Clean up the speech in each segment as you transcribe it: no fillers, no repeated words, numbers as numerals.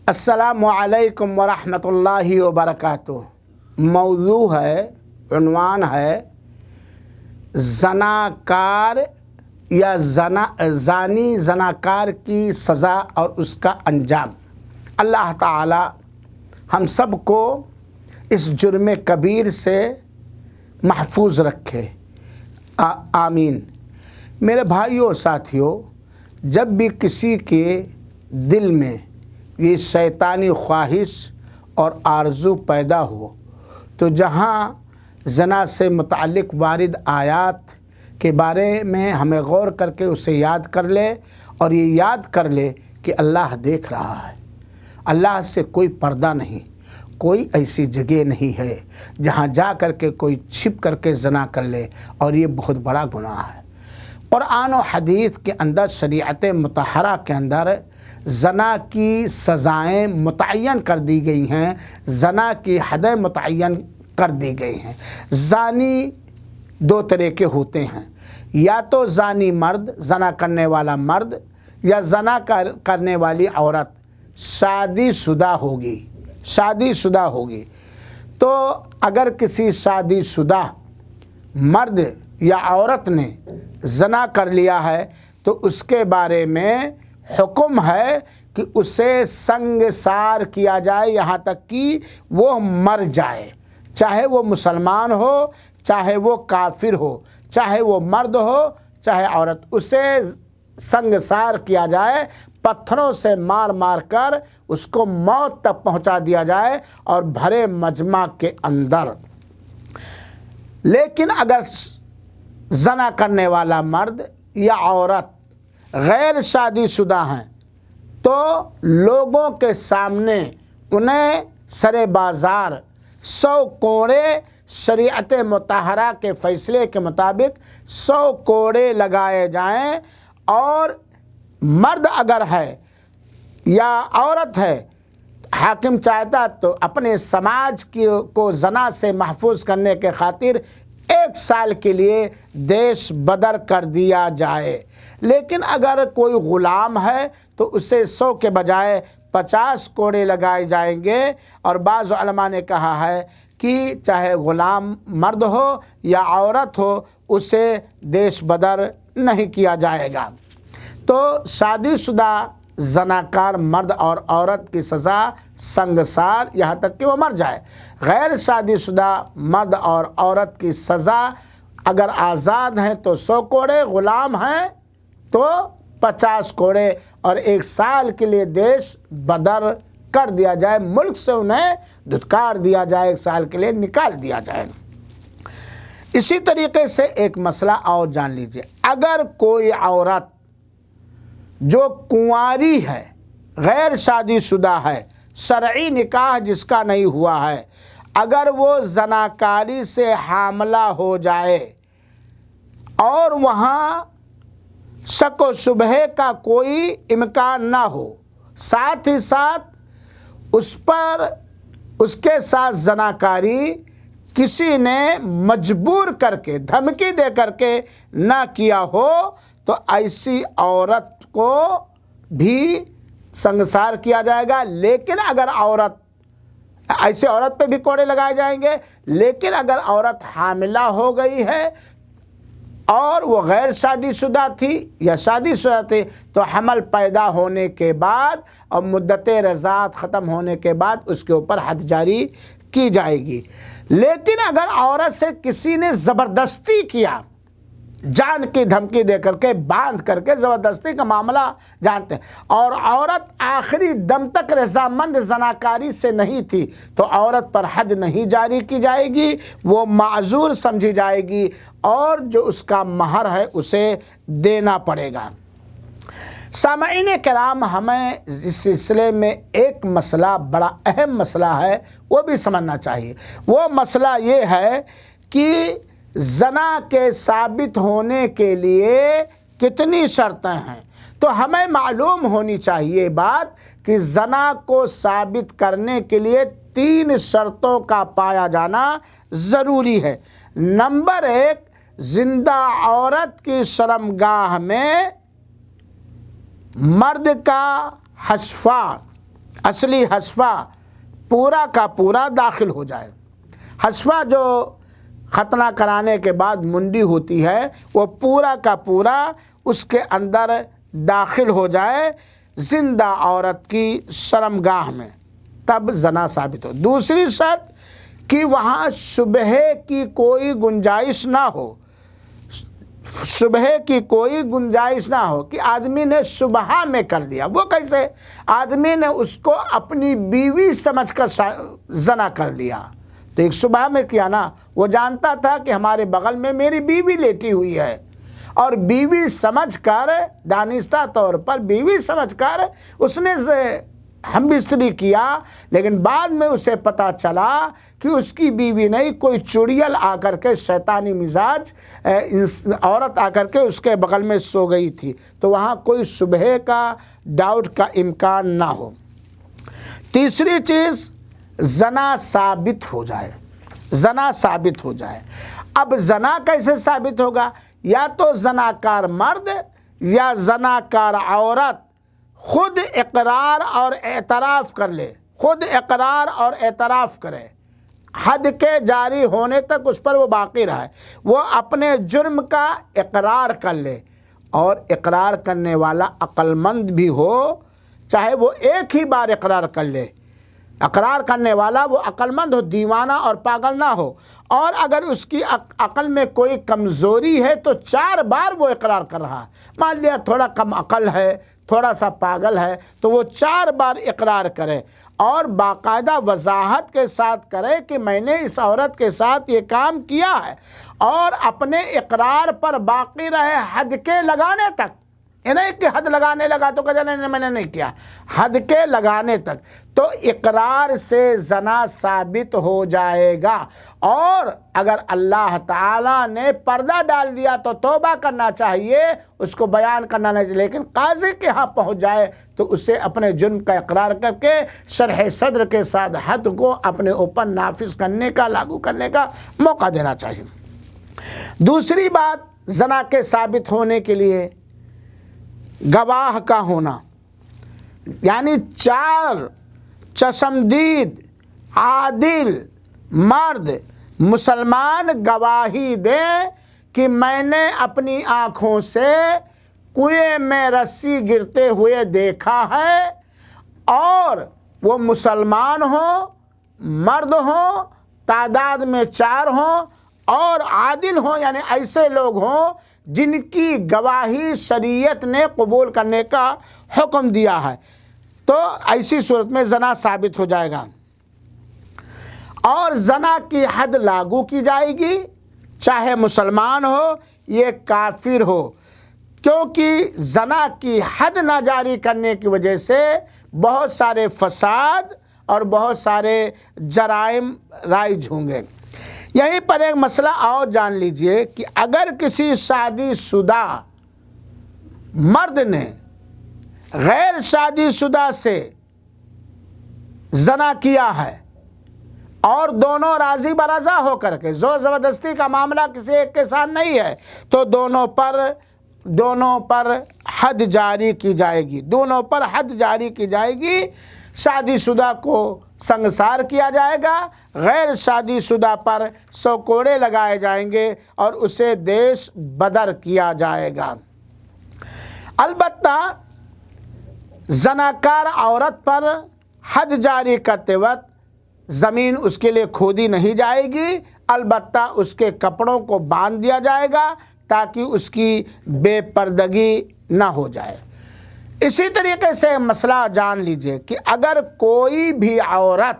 السلام علیکم ورحمۃ اللہ وبرکاتہ۔ موضوع ہے، عنوان ہے زناکار یا زانی زناکار کی سزا اور اس کا انجام۔ اللہ تعالی ہم سب کو اس جرم کبیر سے محفوظ رکھے، آمین۔ میرے بھائیوں اور ساتھیوں، جب بھی کسی کے دل میں یہ شیطانی خواہش اور آرزو پیدا ہو تو جہاں زنا سے متعلق وارد آیات کے بارے میں ہمیں غور کر کے اسے یاد کر لے، اور یہ یاد کر لے کہ اللہ دیکھ رہا ہے، اللہ سے کوئی پردہ نہیں، کوئی ایسی جگہ نہیں ہے جہاں جا کر کے کوئی چھپ کر کے زنا کر لے، اور یہ بہت بڑا گناہ ہے۔ قرآن و حدیث کے اندر، شریعت مطہرہ کے اندر زنا کی سزائیں متعین کر دی گئی ہیں، زنا کی حدیں متعین کر دی گئی ہیں۔ زانی دو طرح کے ہوتے ہیں، یا تو زانی مرد، زنا کرنے والا مرد، یا زنا کرنے والی عورت شادی شدہ ہوگی۔ تو اگر کسی شادی شدہ مرد یا عورت نے زنا کر لیا ہے تو اس کے بارے میں حکم ہے کہ اسے سنگسار کیا جائے یہاں تک کہ وہ مر جائے، چاہے وہ مسلمان ہو، چاہے وہ کافر ہو، چاہے وہ مرد ہو، چاہے عورت، اسے سنگسار کیا جائے، پتھروں سے مار مار کر اس کو موت تک پہنچا دیا جائے اور بھرے مجمع کے اندر۔ لیکن اگر زنا کرنے والا مرد یا عورت غیر شادی شدہ ہیں تو لوگوں کے سامنے انہیں سر بازار 100 کوڑے، شریعت مطہرہ کے فیصلے کے مطابق 100 کوڑے لگائے جائیں، اور مرد اگر ہے یا عورت ہے، حاکم چاہتا تو اپنے سماج کو زنا سے محفوظ کرنے کے خاطر 1 سال کے لیے دیش بدر کر دیا جائے۔ لیکن اگر کوئی غلام ہے تو اسے 100 کے بجائے 50 کوڑے لگائے جائیں گے، اور بعض علماء نے کہا ہے کہ چاہے غلام مرد ہو یا عورت ہو، اسے دیش بدر نہیں کیا جائے گا۔ تو شادی شدہ زناکار مرد اور عورت کی سزا سنگسار یہاں تک کہ وہ مر جائے۔ غیر شادی شدہ مرد اور عورت کی سزا اگر آزاد ہیں تو 100 کوڑے، غلام ہیں تو 50 کوڑے، اور 1 سال کے لیے دیش بدر کر دیا جائے، ملک سے انہیں دھتکار دیا جائے، 1 سال کے لیے نکال دیا جائے۔ اسی طریقے سے ایک مسئلہ اور جان لیجئے، اگر کوئی عورت جو کنواری ہے، غیر شادی شدہ ہے، شرعی نکاح جس کا نہیں ہوا ہے، اگر وہ زناکاری سے حاملہ ہو جائے اور وہاں شک و شبہ کا کوئی امکان نہ ہو، ساتھ ہی ساتھ اس کے ساتھ زناکاری کسی نے مجبور کر کے، دھمکی دے کر کے نہ کیا ہو، تو ایسی عورت کو بھی سنگسار کیا جائے گا۔ لیکن اگر ایسے عورت پہ بھی کوڑے لگائے جائیں گے، لیکن اگر عورت حاملہ ہو گئی ہے اور وہ غیر شادی شدہ تھی یا شادی شدہ تھی تو حمل پیدا ہونے کے بعد اور مدت رضاعت ختم ہونے کے بعد اس کے اوپر حد جاری کی جائے گی۔ لیکن اگر عورت سے کسی نے زبردستی کیا، جان کی دھمکی دے کر کے، باندھ کر کے، زبردستی کا معاملہ جانتے ہیں، اور عورت آخری دم تک رضامند زناکاری سے نہیں تھی، تو عورت پر حد نہیں جاری کی جائے گی، وہ معذور سمجھی جائے گی، اور جو اس کا مہر ہے اسے دینا پڑے گا۔ سامعین کرام، ہمیں اس سلسلے میں ایک مسئلہ، بڑا اہم مسئلہ ہے، وہ بھی سمجھنا چاہیے۔ وہ مسئلہ یہ ہے کہ زنا کے ثابت ہونے کے لیے کتنی شرطیں ہیں۔ تو ہمیں معلوم ہونی چاہیے بات کہ زنا کو ثابت کرنے کے لیے 3 شرطوں کا پایا جانا ضروری ہے۔ نمبر 1، زندہ عورت کی شرمگاہ میں مرد کا حشفہ، اصلی حشفہ پورا کا پورا داخل ہو جائے۔ حشفہ جو ختنہ کرانے کے بعد منڈی ہوتی ہے وہ پورا کا پورا اس کے اندر داخل ہو جائے زندہ عورت کی شرمگاہ میں، تب زنا ثابت ہو۔ دوسری شرط کہ وہاں شبہ کی کوئی گنجائش نہ ہو، شبہ کی کوئی گنجائش نہ ہو کہ آدمی نے شبہ میں کر لیا۔ وہ کیسے؟ آدمی نے اس کو اپنی بیوی سمجھ کر زنا کر لیا، تو ایک شبہ میں کیا نا، وہ جانتا تھا کہ ہمارے بغل میں میری بیوی لیٹی ہوئی ہے، اور بیوی سمجھ کر، دانستہ طور پر بیوی سمجھ کر اس نے ہم بستری کیا، لیکن بعد میں اسے پتہ چلا کہ اس کی بیوی نہیں، کوئی چڑیل آ کر کے، شیطانی مزاج عورت آ کر کے اس کے بغل میں سو گئی تھی، تو وہاں کوئی شبہ کا، ڈاؤٹ کا امکان نہ ہو۔ تیسری چیز، زنا ثابت ہو جائے، زنا ثابت ہو جائے۔ اب زنا کیسے ثابت ہوگا؟ یا تو زناکار مرد یا زناکار عورت خود اقرار اور اعتراف کر لے، خود اقرار اور اعتراف کرے، حد کے جاری ہونے تک اس پر وہ باقی رہے، وہ اپنے جرم کا اقرار کر لے، اور اقرار کرنے والا عقل مند بھی ہو، چاہے وہ ایک ہی بار اقرار کر لے، اقرار کرنے والا وہ عقل مند ہو، دیوانہ اور پاگل نہ ہو، اور اگر اس کی عقل میں کوئی کمزوری ہے تو 4 بار وہ اقرار کر رہا، مان لیا تھوڑا کم عقل ہے، تھوڑا سا پاگل ہے، تو وہ 4 بار اقرار کرے، اور باقاعدہ وضاحت کے ساتھ کرے کہ میں نے اس عورت کے ساتھ یہ کام کیا ہے، اور اپنے اقرار پر باقی رہے حد کے لگانے تک۔ یہ نہیں کہ حد لگانے لگا تو کہتے نہیں میں نے نہیں کیا، حد کے لگانے تک، تو اقرار سے زنا ثابت ہو جائے گا۔ اور اگر اللہ تعالیٰ نے پردہ ڈال دیا تو توبہ کرنا چاہیے، اس کو بیان کرنا نہیں چاہیے، لیکن قاضی کے ہاں پہنچ جائے تو اسے اپنے جرم کا اقرار کر کے شرح صدر کے ساتھ حد کو اپنے اوپر نافذ کرنے کا، لاگو کرنے کا موقع دینا چاہیے۔ دوسری بات، زنا کے ثابت ہونے کے لیے گواہ کا ہونا، یعنی 4 چشمدید عادل مرد مسلمان گواہی دیں کہ میں نے اپنی آنکھوں سے کنویں میں رسی گرتے ہوئے دیکھا ہے، اور وہ مسلمان ہوں، مرد ہوں، تعداد میں 4 ہوں، اور عادل ہوں، یعنی ایسے لوگ ہوں جن کی گواہی شریعت نے قبول کرنے کا حکم دیا ہے، تو ایسی صورت میں زنا ثابت ہو جائے گا، اور زنا کی حد لاگو کی جائے گی، چاہے مسلمان ہو یہ کافر ہو، کیونکہ زنا کی حد نہ جاری کرنے کی وجہ سے بہت سارے فساد اور بہت سارے جرائم رائج ہوں گے۔ یہیں پر ایک مسئلہ اور جان لیجئے کہ اگر کسی شادی شدہ مرد نے غیر شادی شدہ سے زنا کیا ہے، اور دونوں راضی برضا ہو کر کے، زور زبردستی کا معاملہ کسی ایک کے ساتھ نہیں ہے، تو دونوں پر حد جاری کی جائے گی، دونوں پر حد جاری کی جائے گی۔ شادی شدہ کو سنگسار کیا جائے گا، غیر شادی شدہ پر 100 کوڑے لگائے جائیں گے، اور اسے دیش بدر کیا جائے گا۔ البتہ زناکار عورت پر حد جاری کرتے وقت زمین اس کے لیے کھودی نہیں جائے گی، البتہ اس کے کپڑوں کو باندھ دیا جائے گا تاکہ اس کی بے پردگی نہ ہو جائے۔ اسی طریقے سے مسئلہ جان لیجئے کہ اگر کوئی بھی عورت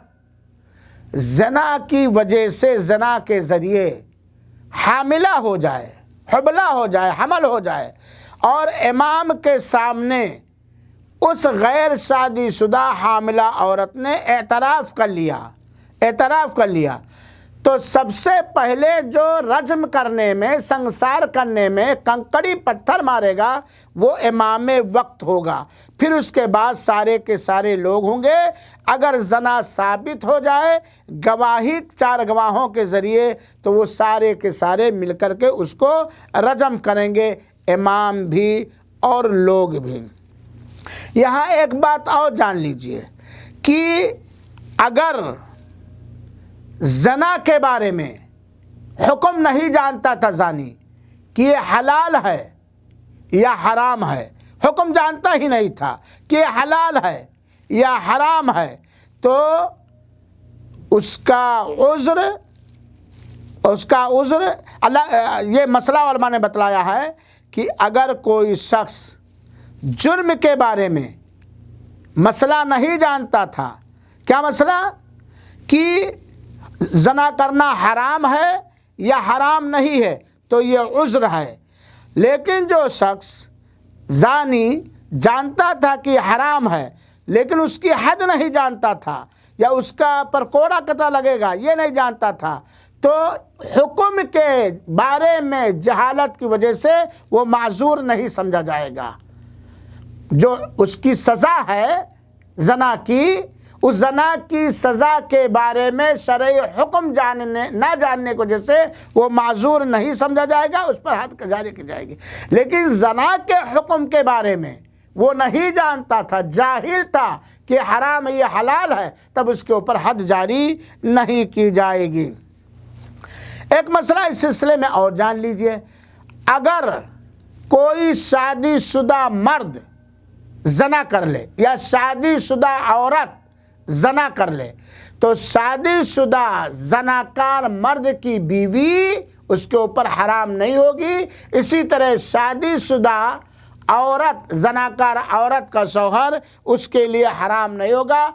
زنا کی وجہ سے، زنا کے ذریعے حاملہ ہو جائے، حبلہ ہو جائے، حمل ہو جائے، اور امام کے سامنے اس غیر شادی شدہ حاملہ عورت نے اعتراف کر لیا، تو سب سے پہلے جو رجم کرنے میں، سنسار کرنے میں کنکڑی پتھر مارے گا وہ امام وقت ہوگا، پھر اس کے بعد سارے کے سارے لوگ ہوں گے۔ اگر زنا ثابت ہو جائے گواہی 4 گواہوں کے ذریعے تو وہ سارے کے سارے مل کر کے اس کو رجم کریں گے، امام بھی اور لوگ بھی۔ یہاں ایک بات اور جان لیجئے کہ اگر زنا کے بارے میں حکم نہیں جانتا تھا زانی کہ یہ حلال ہے یا حرام ہے، حکم جانتا ہی نہیں تھا کہ یہ حلال ہے یا حرام ہے، تو اس کا عذر اللہ، یہ مسئلہ علماء نے بتلایا ہے کہ اگر کوئی شخص جرم کے بارے میں مسئلہ نہیں جانتا تھا، کیا مسئلہ؟ کہ زنا کرنا حرام ہے یا حرام نہیں ہے، تو یہ عذر ہے۔ لیکن جو شخص زانی جانتا تھا کہ حرام ہے لیکن اس کی حد نہیں جانتا تھا یا اس کا پر کوڑا قطع لگے گا یہ نہیں جانتا تھا، تو حکم کے بارے میں جہالت کی وجہ سے وہ معذور نہیں سمجھا جائے گا۔ جو اس کی سزا ہے زنا کی، اس زنا کی سزا کے بارے میں شرعی حکم نہ جاننے کی وجہ سے وہ معذور نہیں سمجھا جائے گا، اس پر حد جاری کی جائے گی۔ لیکن زنا کے حکم کے بارے میں وہ نہیں جانتا تھا، جاہل تھا کہ حرام ہے یہ حلال ہے، تب اس کے اوپر حد جاری نہیں کی جائے گی۔ ایک مسئلہ اس سلسلے میں اور جان لیجئے، اگر کوئی شادی شدہ مرد زنا کر لے یا شادی شدہ عورت زنا کر لے تو شادی شدہ زناکار مرد کی بیوی اس کے اوپر حرام نہیں ہوگی، اسی طرح شادی شدہ عورت، زناکار عورت کا شوہر اس کے لیے حرام نہیں ہوگا۔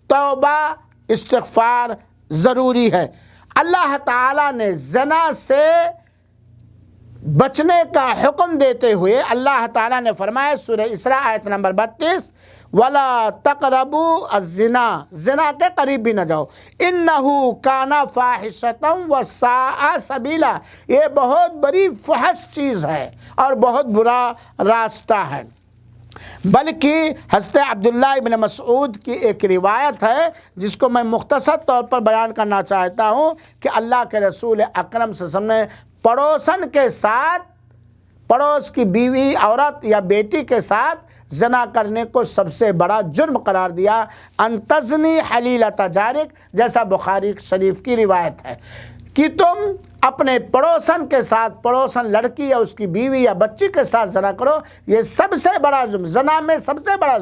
توبہ استغفار ضروری ہے۔ اللہ تعالیٰ نے زنا سے بچنے کا حکم دیتے ہوئے اللہ تعالیٰ نے فرمایا سورہ اسراء آیت نمبر 32، وَلَا تَقْرَبُوا الزِّنَا، زنا کے قریب بھی نہ جاؤ، إِنَّهُ كَانَ فَاحِشَةً وَسَاءَ سَبِيلًا، یہ بہت بڑی فحش چیز ہے اور بہت برا راستہ ہے۔ بلکہ حضرت عبداللہ ابن مسعود کی ایک روایت ہے جس کو میں مختصر طور پر بیان کرنا چاہتا ہوں کہ اللہ کے رسول اکرم صلی اللہ علیہ وسلم نے پڑوسن کے ساتھ، پڑوس کی بیوی عورت یا بیٹی کے ساتھ زنا کرنے کو سب سے بڑا جرم قرار دیا، ان تزنی حلیلۃ جارک، جیسا بخاری شریف کی روایت ہے کہ تم اپنے پڑوسن کے ساتھ، پڑوسن لڑکی یا اس کی بیوی یا بچی کے ساتھ زنا کرو، یہ سب سے بڑا جرم، زنا میں سب سے بڑا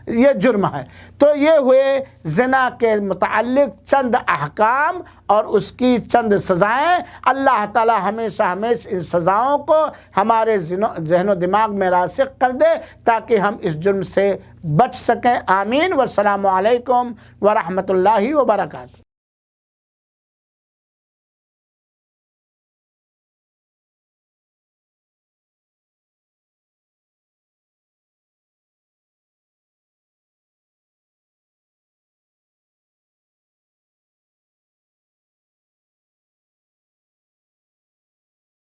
یہ جرم ہے۔ تو یہ ہوئے زنا کے متعلق چند احکام اور اس کی چند سزائیں۔ اللہ تعالی ہمیشہ ان سزاؤں کو ہمارے ذہن و دماغ میں راسخ کر دے تاکہ ہم اس جرم سے بچ سکیں۔ آمین۔ والسلام علیکم ورحمۃ اللہ وبرکاتہ۔